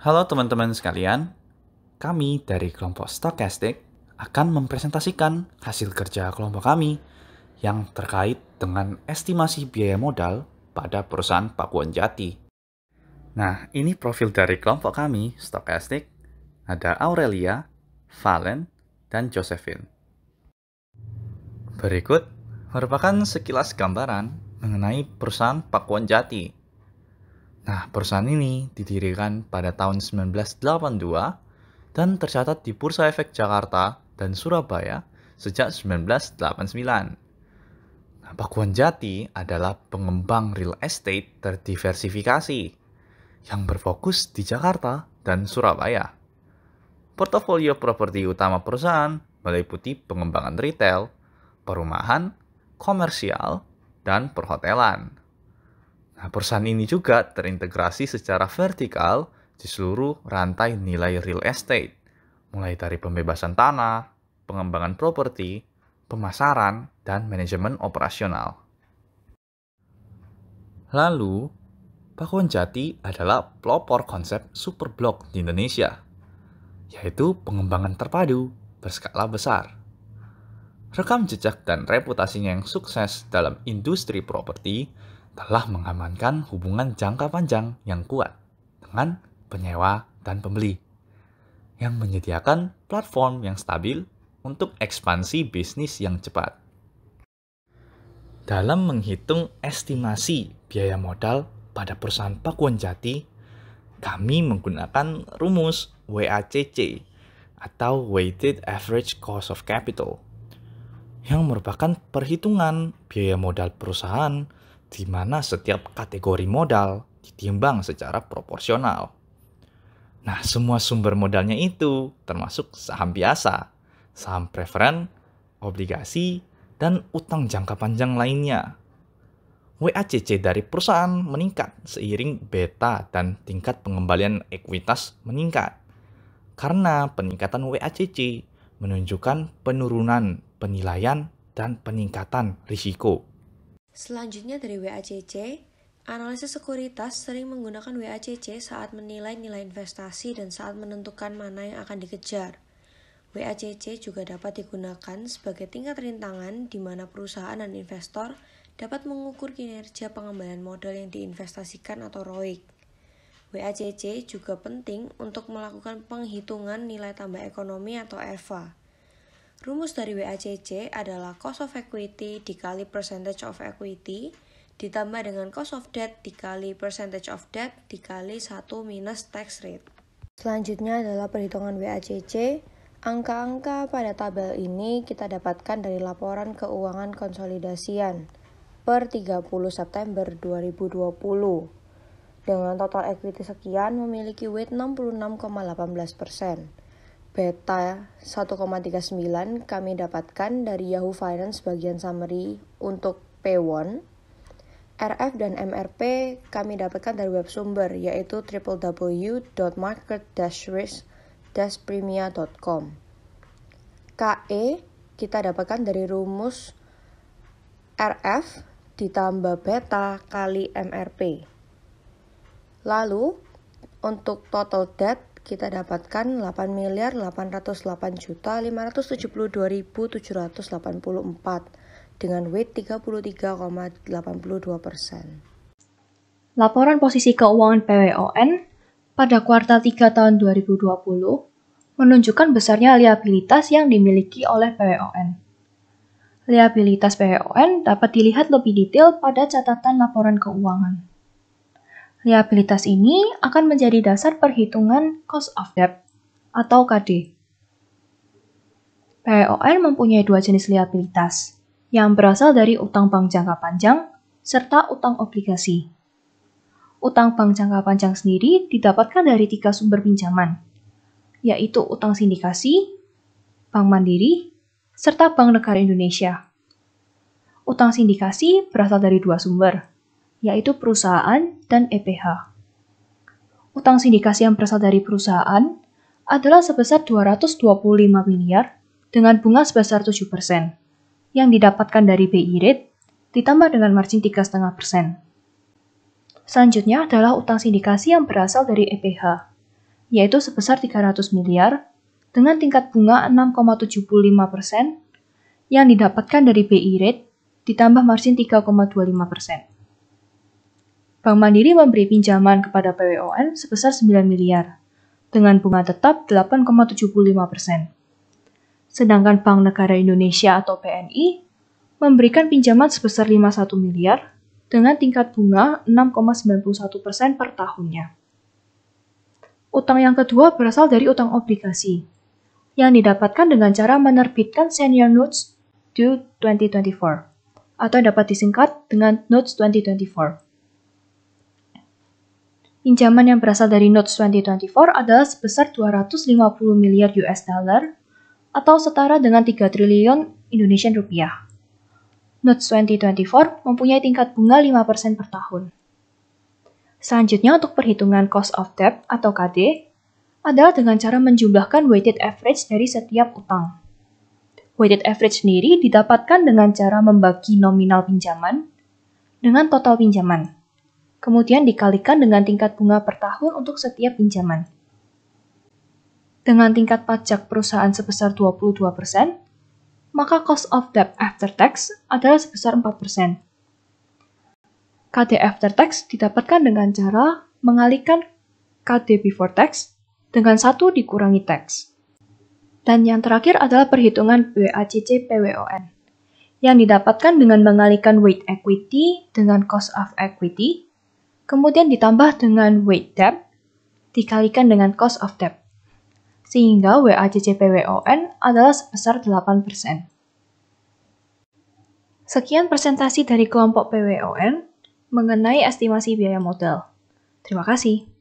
Halo teman-teman sekalian, kami dari kelompok Stokastik akan mempresentasikan hasil kerja kelompok kami yang terkait dengan estimasi biaya modal pada perusahaan Pakuan Jati. Nah, ini profil dari kelompok kami, Stokastik. Ada Aurelia, Valen, dan Josephine. Berikut merupakan sekilas gambaran mengenai perusahaan Pakuan Jati. Nah, perusahaan ini didirikan pada tahun 1982 dan tercatat di Bursa Efek Jakarta dan Surabaya sejak 1989. Nah, Pakuan Jati adalah pengembang real estate terdiversifikasi yang berfokus di Jakarta dan Surabaya. Portofolio properti utama perusahaan meliputi pengembangan retail, perumahan, komersial, dan perhotelan. Nah, perusahaan ini juga terintegrasi secara vertikal di seluruh rantai nilai real estate, mulai dari pembebasan tanah, pengembangan properti, pemasaran, dan manajemen operasional. Lalu, Pakuan Jati adalah pelopor konsep superblok di Indonesia, yaitu pengembangan terpadu berskala besar. Rekam jejak dan reputasinya yang sukses dalam industri properti telah mengamankan hubungan jangka panjang yang kuat dengan penyewa dan pembeli, yang menyediakan platform yang stabil untuk ekspansi bisnis yang cepat. Dalam menghitung estimasi biaya modal pada perusahaan Pakuan Jati, kami menggunakan rumus WACC atau Weighted Average Cost of Capital, yang merupakan perhitungan biaya modal perusahaan di mana setiap kategori modal ditimbang secara proporsional. Nah, semua sumber modalnya itu termasuk saham biasa, saham preferen, obligasi, dan utang jangka panjang lainnya. WACC dari perusahaan meningkat seiring beta dan tingkat pengembalian ekuitas meningkat. Karena peningkatan WACC menunjukkan penurunan penilaian dan peningkatan risiko. Selanjutnya dari WACC, analisis sekuritas sering menggunakan WACC saat menilai nilai investasi dan saat menentukan mana yang akan dikejar. WACC juga dapat digunakan sebagai tingkat rintangan di mana perusahaan dan investor dapat mengukur kinerja pengembalian modal yang diinvestasikan atau ROIC. WACC juga penting untuk melakukan penghitungan nilai tambah ekonomi atau EVA. Rumus dari WACC adalah cost of equity dikali percentage of equity ditambah dengan cost of debt dikali percentage of debt dikali 1 minus tax rate. Selanjutnya adalah perhitungan WACC. Angka-angka pada tabel ini kita dapatkan dari laporan keuangan konsolidasian per 30 September 2020. Dengan total equity sekian memiliki weight 66,18%. Beta 1,39 kami dapatkan dari Yahoo Finance bagian summary untuk P1. RF dan MRP kami dapatkan dari web sumber yaitu www.market-risk-premia.com. KE kita dapatkan dari rumus RF ditambah beta kali MRP. Lalu untuk total debt kita dapatkan 8.572.784 dengan weight 33,82%. Laporan posisi keuangan PWON pada kuartal 3 tahun 2020 menunjukkan besarnya liabilitas yang dimiliki oleh PWON. Liabilitas PWON dapat dilihat lebih detail pada catatan laporan keuangan. Liabilitas ini akan menjadi dasar perhitungan cost of debt atau KD. PWON mempunyai dua jenis liabilitas, yang berasal dari utang bank jangka panjang serta utang obligasi. Utang bank jangka panjang sendiri didapatkan dari 3 sumber pinjaman, yaitu utang sindikasi, Bank Mandiri, serta Bank Negara Indonesia. Utang sindikasi berasal dari 2 sumber, yaitu perusahaan dan EPH. Utang sindikasi yang berasal dari perusahaan adalah sebesar 225 miliar dengan bunga sebesar 7%, yang didapatkan dari BI Rate ditambah dengan margin 3,5%. Selanjutnya adalah utang sindikasi yang berasal dari EPH, yaitu sebesar 300 miliar, dengan tingkat bunga 6,75% yang didapatkan dari BI Rate ditambah margin 3,25%. Bank Mandiri memberi pinjaman kepada PWON sebesar 9 miliar, dengan bunga tetap 8,75%. Sedangkan Bank Negara Indonesia atau BNI memberikan pinjaman sebesar 51 miliar dengan tingkat bunga 6,91% per tahunnya. Utang yang kedua berasal dari utang obligasi, yang didapatkan dengan cara menerbitkan Senior Notes due 2024, atau dapat disingkat dengan Notes 2024. Pinjaman yang berasal dari Notes 2024 adalah sebesar 250 miliar US dollar atau setara dengan 3 triliun Indonesian rupiah. Notes 2024 mempunyai tingkat bunga 5% per tahun. Selanjutnya untuk perhitungan cost of debt atau KD adalah dengan cara menjumlahkan weighted average dari setiap utang. Weighted average sendiri didapatkan dengan cara membagi nominal pinjaman dengan total pinjaman, kemudian dikalikan dengan tingkat bunga per tahun untuk setiap pinjaman. Dengan tingkat pajak perusahaan sebesar 22%, maka cost of debt after tax adalah sebesar 4%. KD after tax didapatkan dengan cara mengalihkan KD before tax dengan 1 dikurangi tax. Dan yang terakhir adalah perhitungan WACC PWON, yang didapatkan dengan mengalihkan weight equity dengan cost of equity, kemudian ditambah dengan weight debt, dikalikan dengan cost of debt. Sehingga WACC PWON adalah sebesar 8%. Sekian presentasi dari kelompok PWON mengenai estimasi biaya modal. Terima kasih.